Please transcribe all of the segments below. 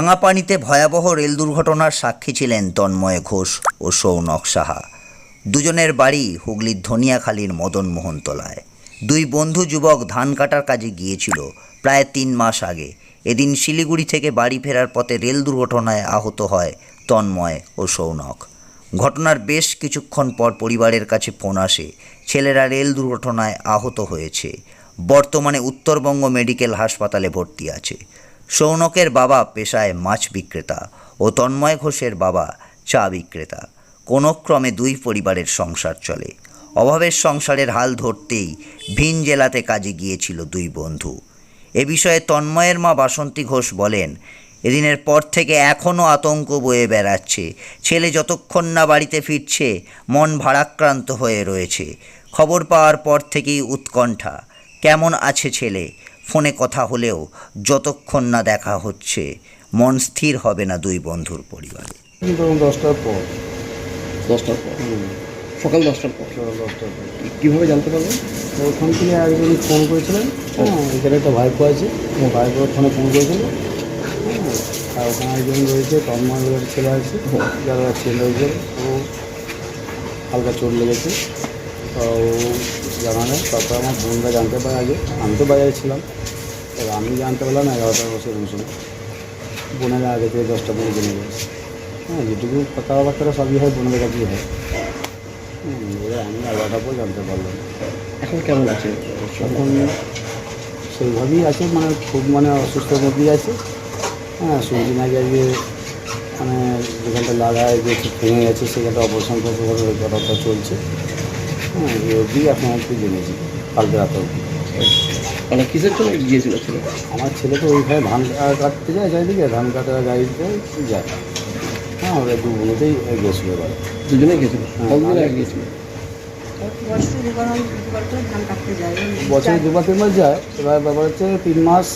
ভাঙা পানিতে ভয়াবহ রেল দুর্ঘটনার সাক্ষী ছিলেন তন্ময় ঘোষ ও সৌনক সাহা। দুজনের বাড়ি হুগলির ধনিয়াখালীর মদনমোহনতলায়। দুই বন্ধু যুবক ধান কাটার কাজে গিয়েছিল প্রায় 3 মাস আগে। এদিন শিলিগুড়ি থেকে বাড়ি ফেরার পথে রেল দুর্ঘটনায় আহত হয় তন্ময় ও সৌনক। ঘটনার বেশ কিছুক্ষণ পর পরিবারের কাছে ফোন আসে, ছেলেরা রেল দুর্ঘটনায় আহত হয়েছে, বর্তমানে উত্তরবঙ্গ মেডিকেল হাসপাতালে ভর্তি আছে। সৌনকের বাবা পেশায় মাছ বিক্রেতা ও তন্ময় ঘোষের বাবা চা বিক্রেতা। কোনো ক্রমে দুই পরিবারের সংসার চলে। অভাবের সংসারের হাল ধরতেই ভিন জেলাতে কাজে গিয়েছিল দুই বন্ধু। এ বিষয়ে তন্ময়ের মা বাসন্তী ঘোষ বলেন, এদিনের পর থেকে এখনও আতঙ্ক বয়ে বেড়াচ্ছে। ছেলে যতক্ষণ না বাড়িতে ফিরছে মন ভারাক্রান্ত হয়ে রয়েছে। খবর পাওয়ার পর থেকেই উৎকণ্ঠা। কেমন আছে ছেলে? ফোনে কথা হলেও যতক্ষণ না দেখা হচ্ছে মন স্থির হবে না দুই বন্ধুর পরিবারে। 10টার পর সকাল 10টার পর কীভাবে জানতে পারবেন? ওখান থেকে একজন ফোন করেছিলেন। এখানে একটা ভাইপো আছে, ভাইপোর ফোনে ফোন করেছিল। আর ওখানে একজন রয়েছে তন্ময় ছেলে আছে, যারা ছেলে রয়েছে, ও হালকা চোট লেগেছে। তো ও জানালেন, তারপর আমার বোনরা জানতে পারে আগে। আমি তো বাজারে ছিলাম, তবে আমি জানতে পারলাম 11টা বছর অনুসরণ। বোনেরা আগে থেকে 10টা পর্যন্ত জেনে গেছে। যেটুকু কথাবার্তা সবই হয় বোনের কাছেই হয়। এবার আমি 11টা পর জানতে পারলাম। এখন কেমন আছে? এখন সেইভাবেই আছে, খুব অসুস্থর মধ্যেই আছে। সুদিন আগে যেখানটা লাগায় যে ভেঙে গেছে সেখানটা অপারেশন করতে ওই কথাটা চলছে। এই অবধি এখন একটু জেনেছি, কালকে রাতে অবধি। কিসের জন্য গিয়েছিল ছেলে? আমার ছেলে তো ওইখানে ধান কাটতে যায়, চারিদিকে ধান কাটার গাড়িতে যায়। ওরা দু বোনেতেই গেছিলো এবার। দুজনেই গেছিল? কতদিন আগে গিয়েছিল? বছরে 2-3 মাস যায়। এবার ব্যাপার হচ্ছে 3 মাস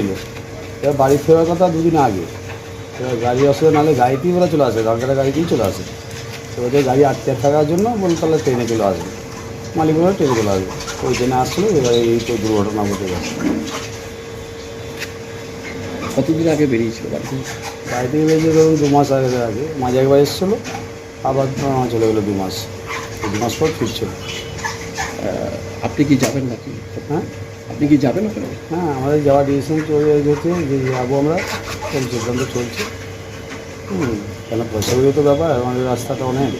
এলো। এবার বাড়ি ফেরার কথা 2 দিন আগে। এবার গাড়ি অসুবিধা নাহলে গাড়িতেই ওরা চলে আসে, ধানকাটা গাড়িতেই চলে আসে। তো ওদের গাড়ি আটকে থাকার জন্য বলতে তাহলে ট্রেনে চলে আসবে, মালিক বলে ট্রেনে চলে আসবে। ওই ট্রেনে আসছিলো, এবার এই তো দুর্ঘটনা ঘটে গেছে। কতদিন আগে বেরিয়েছিল বাড়িতে? বাড়িতে বেরিয়েছে ধরুন 2 মাস আগে। মাঝে একবার এসেছিলো, আবার চলে গেলো 2 মাস। 2 মাস পর ফিরছিল। আপনি কি যাবেন নাকি? হ্যাঁ, আপনি কি যাবেন ওখানে? হ্যাঁ, আমাদের যাওয়ার ডিসিশন চলে গেছে যে যাবো আমরা, সিদ্ধান্ত চলছে। কেন পয়সাগুলো তো ব্যাপার, আমাদের রাস্তাটা অনেক।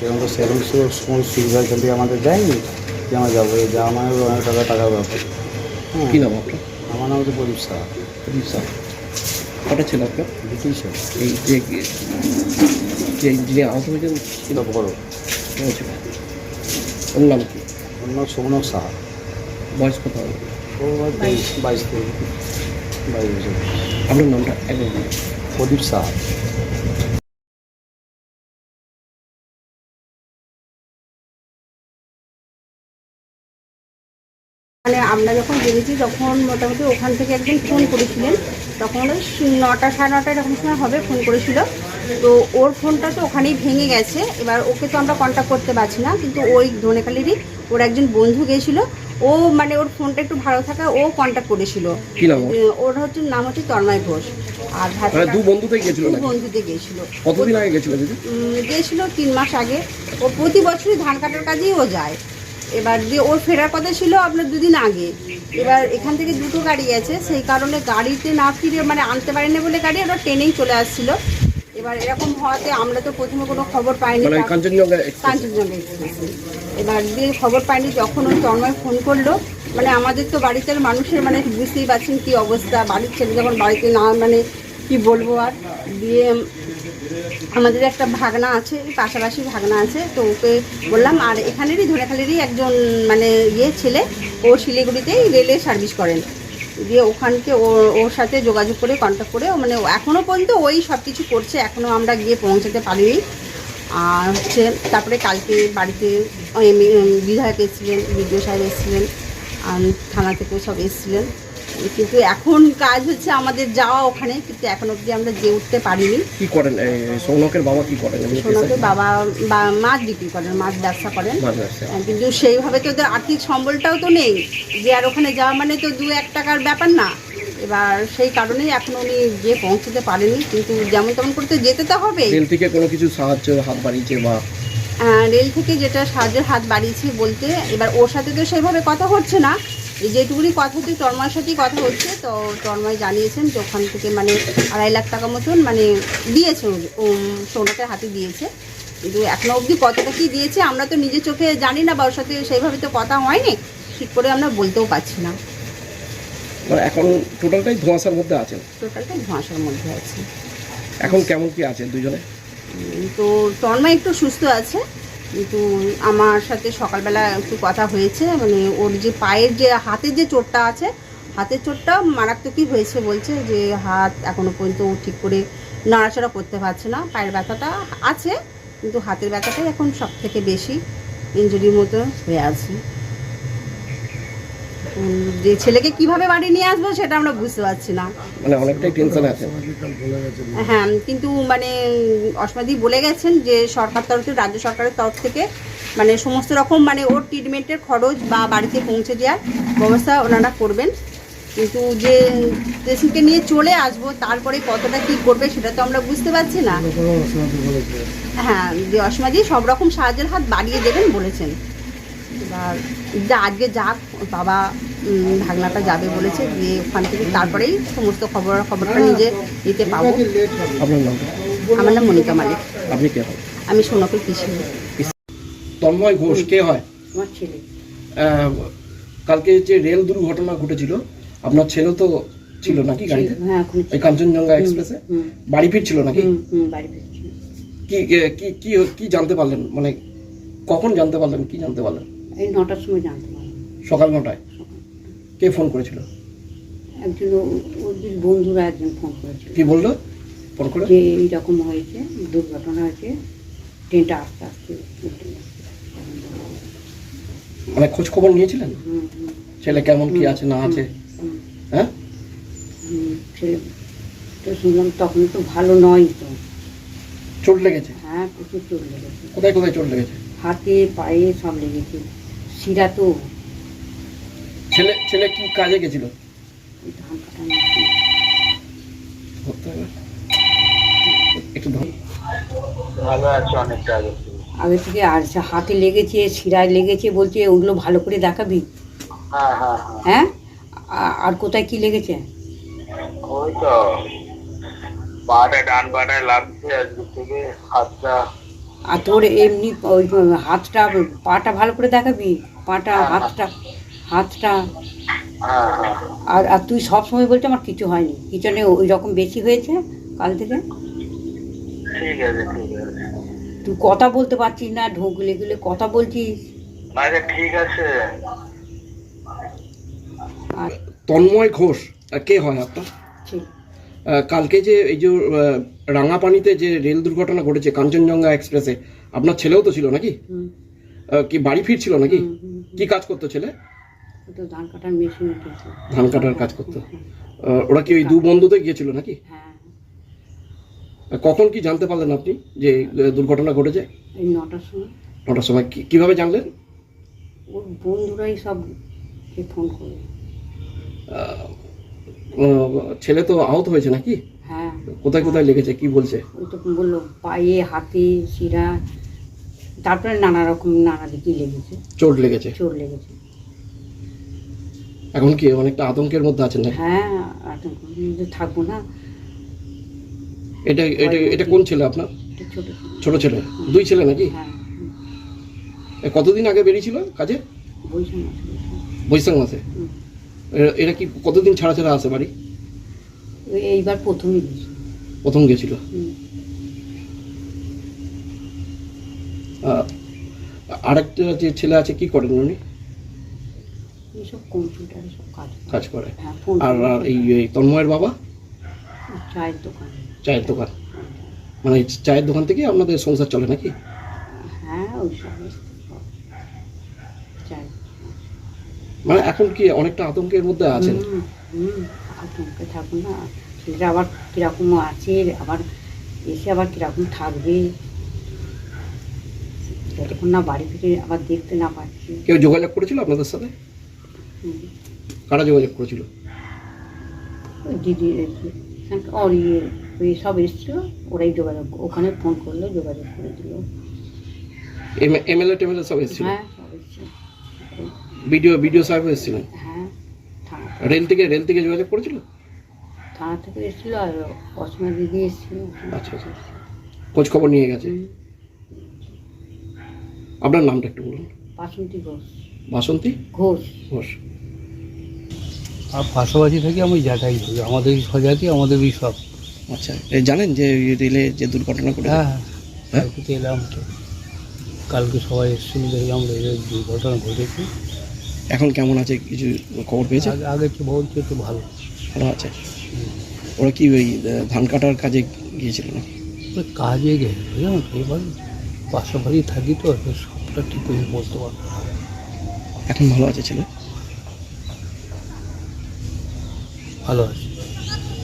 কেন তো সেরকম সুবিধা এখান থেকে আমাদের দেয়নি যে আমরা যাবো। যা আমাদের অনেক টাকার ব্যাপার। কী নাম আপনার? আমার নাম হচ্ছে প্রদীপ সাহা। প্রদীপ সাহা। কটা ছিল আপনার? দুটোই ছিল। এই যে যিনি আহত হয়েছেন ছিল বড় ছিল, ওর নাম কি? ওর নাম সৌনক সাহা। বয়স কত হবে? ও 22 থেকে 22 বছর। আপনার নামটা একদম? প্রদীপ সাহা। আমরা যখন জেনেছি তখন মোটামুটি ওখান থেকে একজন ফোন করেছিলেন, তখন ওই 9টা 9:30 এরকম সময় হবে ফোন করেছিল। তো ওর ফোনটা তো ওখানেই ভেঙে গেছে। এবার ওকে তো আমরা কন্ট্যাক্ট করতে পারছি না, কিন্তু ওই ধনেখালিরই ওর একজন বন্ধু গিয়েছিল। ও ওর ফোনটা একটু ভালো থাকা, ও কন্ট্যাক্ট করেছিল। কি নাম? ওর নাম হচ্ছে তন্ময় ঘোষ। আর দু বন্ধুতেই গেছিল? বন্ধুতে গিয়েছিল। কতদিন আগে গেছিল দিদি? গিয়েছিল 3 মাস আগে। ও প্রতি বছরই ধান কাটার কাজেই ও যায়। এবার দিয়ে ওর ফেরার কথা ছিল আপনার 2 দিন আগে। এবার এখান থেকে 2টো গাড়ি আছে, সেই কারণে গাড়িতে না ফিরে আনতে পারেনি বলে গাড়ি ওরা ট্রেনেই চলে আসছিল। এবার এরকম হওয়াতে আমরা তো প্রথমে কোনো খবর পাইনি, কাঞ্চনজঙ্ঘা এক্সপ্রেসে। এবার দিয়ে খবর পাইনি, যখন ওই তন্ময় ফোন করলো, আমাদের তো বাড়িতে মানুষের বুঝতেই পারছেন কী অবস্থা। বাড়ির ছেলে যখন বাড়িতে না কি বলবো আর। দিয়ে আমাদের একটা ভাগনা আছে, পাশাপাশি ভাগনা আছে, তো ওকে বললাম। আর এখানেরই ধনেখালিরই একজন ছেলে, ও শিলিগুড়িতেই রেলে সার্ভিস করেন। দিয়ে ওখানকে ওর সাথে যোগাযোগ করে কন্ট্যাক্ট করে এখনও পর্যন্ত ওই সব কিছু করছে। এখনও আমরা গিয়ে পৌঁছাতে পারিনি। আর তারপরে কালকে বাড়িতে বিধায়ক এসেছিলেন, বিডিও সাহেব এসেছিলেন, থানা থেকেও সব এসেছিলেন। কিন্তু এখন কাজ হচ্ছে আমাদের যাওয়া ওখানে, কিন্তু এখন অবধি আমরা যেয়ে উঠতে পারিনি। কি করেন সৌনকের বাবা? কি করেন? সৌনকের বাবা মাছ বিক্রি করেন, মাছ ব্যবসা করেন। কিন্তু সেইভাবে তো ওদের আর্থিক সম্বলটাও তো নেই যে আর ওখানে যাওয়া তো 2-1 টাকার ব্যাপার না। এবার সেই কারণেই এখন উনি যে পৌঁছতে পারেনি, কিন্তু যেমন তেমন করতে যেতে তো হবে। রেল থেকে কোনো কিছু সাহায্য হাত বাড়িয়েছে বা রেল থেকে যেটা সাহায্যের হাত বাড়িয়েছে বলতে, এবার ওর সাথে তো সেভাবে কথা হচ্ছে না, এই যেটুকুনি কথা হচ্ছে তন্ময়ের সাথেই কথা হচ্ছে। তো তন্ময় জানিয়েছেন যে ওখান থেকে মানে 2.5 লাখ টাকা মতন মানে দিয়েছে, সৌনকের হাতে দিয়েছে। কিন্তু এখনো অবধি কতটা কি দিয়েছে আমরা তো নিজের চোখে জানি না, বা ওর সাথে সেইভাবে তো কথা হয়নি, ঠিক করে আমরা বলতেও পারছি না। মানে এখন টোটালটাই ধোঁয়াশার মধ্যে আছেন। টোটালটাই ধোঁয়াশার মধ্যে আছে। এখন কেমন কি আছেন দুজনে? তো তন্ময় একটু সুস্থ আছে, কিন্তু আমার সাথে সকালবেলা একটু কথা হয়েছে, মানে ওর যে পায়ের যে হাতের যে চোটটা আছে, হাতের চোটটা মারাত্মকই হয়েছে বলছে, যে হাত এখনও পর্যন্ত ও ঠিক করে নাড়াচাড়া করতে পারছে না। পায়ের ব্যথাটা আছে, কিন্তু হাতের ব্যথাটাই এখন সব থেকে বেশি ইনজুরির মতো হয়ে আছে। যে ছেলেকে কিভাবে বাড়ি নিয়ে আসবো সেটা আমরা বুঝতে পারছি না। মানে অনেকটাই টেনশনে আছে। হ্যাঁ, কিন্তু মানে অসমাদি বলে গেছেন যে সরকার তরফ থেকে, রাজ্য সরকারের তরফ থেকে মানে সমস্ত রকম মানে ওর ট্রিটমেন্টের খরচ বা বাড়িতে পৌঁছে দেওয়ার ব্যবস্থা ওনারা করবেন। কিন্তু যে পেশেন্টকে নিয়ে চলে আসবো তারপরে কতটা কী করবে সেটা তো আমরা বুঝতে পারছি না। হ্যাঁ, যে অসমাদি সব রকম সাহায্যের হাত বাড়িয়ে দেবেন বলেছেন। এবার যা আজকে যাক, বাবা ভাগনাটা যাবে বলেছে, দিয়ে ওখান থেকে তারপরেই সমস্ত খবরটা নিজে নিতে পাবো। আপনার নাম? আমার নাম মনিকা মালিক। আপনি কে হয়? আমি সোনাপুর পিসি। তন্ময় ঘোষ কে হয়? আমার ছেলে। কালকে যে রেল দুর্ঘটনা ঘটেছিল, আপনার ছেলে তো ছিল নাকি গাড়িতে? হ্যাঁ, এই কাঞ্চনজঙ্ঘা এক্সপ্রেসে বাড়ি ফিরছিল নাকি? বাড়ি ফিরছি। কি কি কি কি জানতে পারলেন, মানে কখন জানতে পারলেন, কি জানতে পারলেন? এই 9টার সময় জানতে পারলাম। সকাল 9টায়? কে ফোন করেছিল? একজন ওর বন্ধুরা একজন ফোন করেছিল। কি বললো ফোন করে? যে এইরকম হয়েছে, দুর্ঘটনা হয়েছে, ট্রেনটা আস্তে আস্তে উল্টে যাচ্ছে। মানে খোঁজ খবর নিয়েছিলেন ছেলে কেমন কি আছে না আছে? হ্যাঁ, ছেলে তো শুনলাম তখন তো ভালো নয় তো। চোট লেগেছে? হ্যাঁ, প্রচুর চোট লেগেছে। কোথায় কোথায় চোট লেগেছে? হাতে পায়ে সব লেগেছে, শিরা তো। ছেলে ছেলে কি কাজে গেছিল? ধান কাটা মেশিন। একটু ধর। ভালো আছে অনেকটা আগে থেকে। আগে থেকে, আর হাতে লেগেছে, শিরায় লেগেছে বলছে, ওগুলো ভালো করে দেখাবি। হ্যাঁ হ্যাঁ হ্যাঁ, আর কোথায় কি লেগেছে? ওই তো পাটা, ডান পাটায় লাগছে আজকে থেকে, হাতটা। আর তোর এমনি ওই হাতটা, পাটা ভালো করে দেখাবি, পাটা, হাতটা। হ্যাঁ হ্যাঁ আর তুই সবসময় বলছে আমার কিছু হয়নি, কিচেনে ওই রকম বেশি হয়েছে কাল থেকে। ঠিক আছে ঠিক আছে। তুই কথা বলতে পারছিস না, ঢোকলে গেলে কথা বলছিস। আচ্ছা ঠিক আছে। আর তন্ময় ঘোষ কে হয় আপনার? ছেলে। কালকে যে এই যে রাঙাপানিতে যে রেল দুর্ঘটনা ঘটেছে কাঞ্চনজঙ্ঘা এক্সপ্রেসে, আপনার ছেলেও তো ছিল নাকি? কি বাড়ি ফিরছিল নাকি? কি কাজ করতো ছেলে? তো ধান কাটার মেশিন। ধান কাটার কাজ করতো। ওরা কি ওই দু বন্ধুতে গিয়েছিল নাকি? হ্যাঁ। কখন কি জানতে পারলেন আপনি যে দুর্ঘটনা ঘটেছে? এই 9টার সময়। 9টার সময় কিভাবে জানলেন? ওর বন্ধুরাই সব ফোন করে। ছেলে তো আহত হয়েছে নাকি? হ্যাঁ। কোথায় কোথায় লেগেছে কি বলছে? ওই তো বললো পায়ে, হাতে, শিরা, তারপরে নানা দিকেই লেগেছে, চোট লেগেছে। চোট লেগেছে। এখন কি অনেকটা আতঙ্কের মধ্যে আছেন নাকি? হ্যাঁ, আতঙ্কের মধ্যে থাকবো না। এটা এটা এটা কোন ছেলে আপনার? ছোট। ছোট ছেলে? দুই ছেলে নাকি? হ্যাঁ। কতদিন আগে বেরিয়েছিল কাজে? বৈশাখ মাসে। এরা কি কতদিন ছাড়া ছাড়া আসে বাড়ি? এইবার প্রথম গেছিল। আরেকটা যে ছেলে আছে কি করেন উনি? এইসব কম্পিউটারে সব কাজ করে। হ্যাঁ, আর এই তন্ময়ের বাবা? চায়ের দোকান। চায়ের দোকান। মানে চায়ের দোকান থেকে আপনাদের সংসার চলে নাকি? হ্যাঁ, ওই সব। মানে এখন কি অনেকটা আতঙ্কের মধ্যে আছেন? আতঙ্কে থাকবো না। সেটা আবার কিরকম আছে, আবার এসে আবার কিরকম থাকবে, যতক্ষণ না বাড়ি ফিরে আবার দেখতে না পাচ্ছি। কেউ যোগাযোগ করেছিল আপনাদের সাথে? কারা যোগাযোগ করেছিল? ওই দিদি ওর ওই সব এসেছিলো, ওরাই যোগাযোগ, ওখানে ফোন করলে যোগাযোগ করে দিল। এমএলএ টেমএলএ সব এসেছিল? হ্যাঁ, সব এসেছিল। ভিডিও সাহেব এসেছিলেন? হ্যাঁ, থানা রেল থেকে যোগাযোগ করেছিল? থানা থেকে এসেছিল, আর অসময় দিদি এসেছিল। আচ্ছা আচ্ছা, খোঁজ খবর নিয়ে গেছে। আপনার নামটা একটু বলুন। বাসন্তী ঘোষ। বাসন্তী ঘোষ। ঘোষ। আর পাশাপাশি থেকে আমি যাতায়াত করি, আমাদের স্বজাতি, আমাদের সব। আচ্ছা, জানেন যে রেলে যে দুর্ঘটনা ঘটেছে? হ্যাঁ, হ্যাঁ? কালকে এলাম তো, কালকে সবাই এসেছিল, দেখলাম রেলের দুর্ঘটনা ঘটেছে। এখন কেমন আছে, কিছু খবর পেয়েছে? আগে কি বলছে, একটু ভালো ভালো আছে। ওরা কি ওই ধান কাটার কাজে গিয়েছিল না? কাজে গেছে, বুঝলাম তো, এবার পাশাপাশি থাকি তো, সবটা ঠিক করে বলতে পারবো না। এখন ভালো আছে ছেলে? ভালো আছে।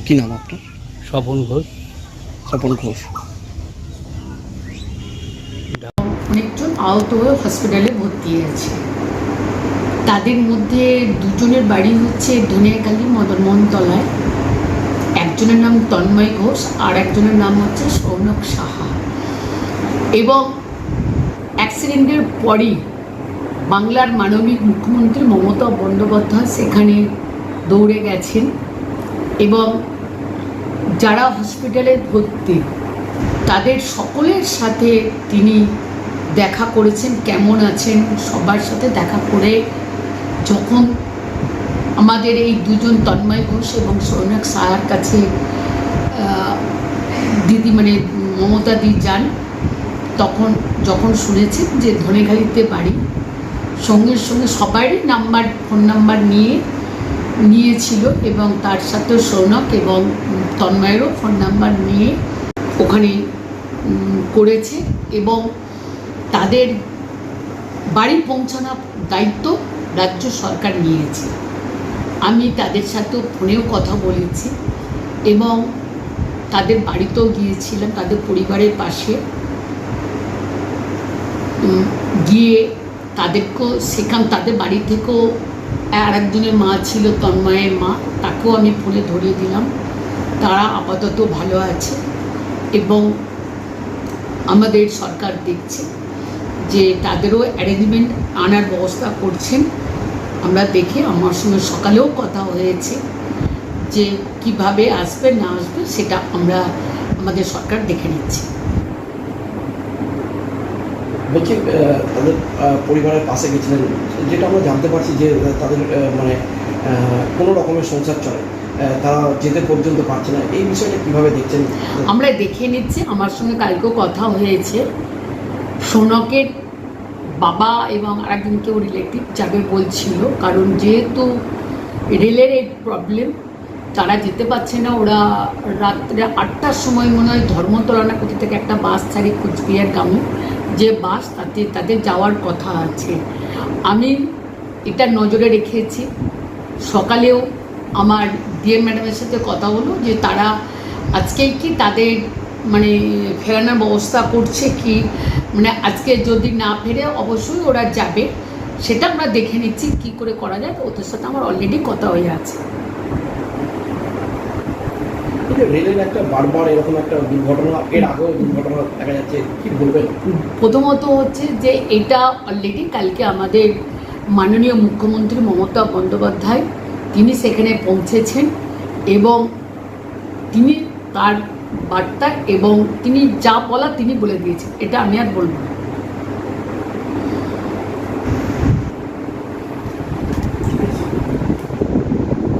কি নাম আপনার? স্বপন ঘোষ। স্বপন ঘোষ। অনেকজন আহত হয়ে হসপিটালে ভর্তি আছে। তাদের মধ্যে দুজনের বাড়ি হচ্ছে ধনিয়াখালী মদনমোহনতলায়। একজনের নাম তন্ময় ঘোষ আর একজনের নাম হচ্ছে সৌনক সাহা। এবং অ্যাক্সিডেন্টের পরই বাংলার মাননীয় মুখ্যমন্ত্রী মমতা বন্দ্যোপাধ্যায় সেখানে দৌড়ে গেছেন এবং যারা হসপিটালে ভর্তি তাদের সকলের সাথে তিনি দেখা করেছেন, কেমন আছেন সবার সাথে দেখা করে যখন আমাদের এই দুজন তন্ময় ঘোষ এবং সৌনক সাহার কাছে দিদি মানে মমতা দি যান, তখন যখন শুনেছেন যে ধনেখালিতে বাড়ি, সঙ্গে সঙ্গে সবারই ফোন নাম্বার নিয়েছিল এবং তার সাথে সৌনক এবং তন্ময়েরও ফোন নাম্বার নিয়ে ওখানে করেছে এবং তাদের বাড়ি পৌঁছানোর দায়িত্ব রাজ্য সরকার নিয়েছে। আমি তাদের সাথেও ফোনেও কথা বলেছি এবং তাদের বাড়িতেও গিয়েছিলাম, তাদের পরিবারের পাশে গিয়ে তাদেরকেও তাদের বাড়ি থেকেও আর একজনের মা ছিল, তন্ময়ের মা, তাকেও আমি ফোনে ধরিয়ে দিলাম। তারা আপাতত ভালো আছে এবং আমাদের সরকার দেখছে যে তাদেরও অ্যারেঞ্জমেন্ট আনার ব্যবস্থা করছেন। আমরা দেখে আমার সঙ্গে সকালেও কথা হয়েছে যে কিভাবে আসবে না আসবে সেটা আমাদের সরকার দেখে নিচ্ছে। বলছি, তাদের পরিবারের পাশে গেছিলেন, যেটা আমরা জানতে পারছি যে তাদের মানে কোনো রকমের সংসার চলে, তারা যেতে পর্যন্ত পারছে না, এই বিষয়টা কীভাবে দেখছেন? আমরা দেখে নিচ্ছি, আমার সঙ্গে কালকেও কথা হয়েছে। সৌনকের বাবা এবং আরেকজন কেউ রিলেটিভ যাবে বলছিল, কারণ যেহেতু রেলের এই প্রবলেম তারা যেতে পারছে না। ওরা রাত্রে 8টার সময় মনে হয় ধর্মতলা না কোথা থেকে একটা বাস ছাড়ি কুচবিহারগামী যে বাস, তাদের যাওয়ার কথা আছে। আমি এটা নজরে রেখেছি। সকালেও আমার ডিএম ম্যাডামের সাথে কথা হলো যে তারা আজকেই কি তাদের মানে ফেরানোর ব্যবস্থা করছে কি, মানে আজকে যদি না ফেরে অবশ্যই ওরা যাবে, সেটা আমরা দেখে নিচ্ছি কি করে করা যায়। তো ওদের সাথে আমার অলরেডি কথা হয়ে আছে। রেলের একটা বারবার এরকম একটা দুর্ঘটনা, এর আগেও দুর্ঘটনা দেখা যাচ্ছে, কি বলবেন? প্রথমত হচ্ছে যে এটা অলরেডি কালকে আমাদের মাননীয় মুখ্যমন্ত্রী মমতা বন্দ্যোপাধ্যায় তিনি সেখানে পৌঁছেছেন এবং তিনি তার বার্তা এবং তিনি যা বলা তিনি বলে দিয়েছেন, এটা আমি আর বলবো না।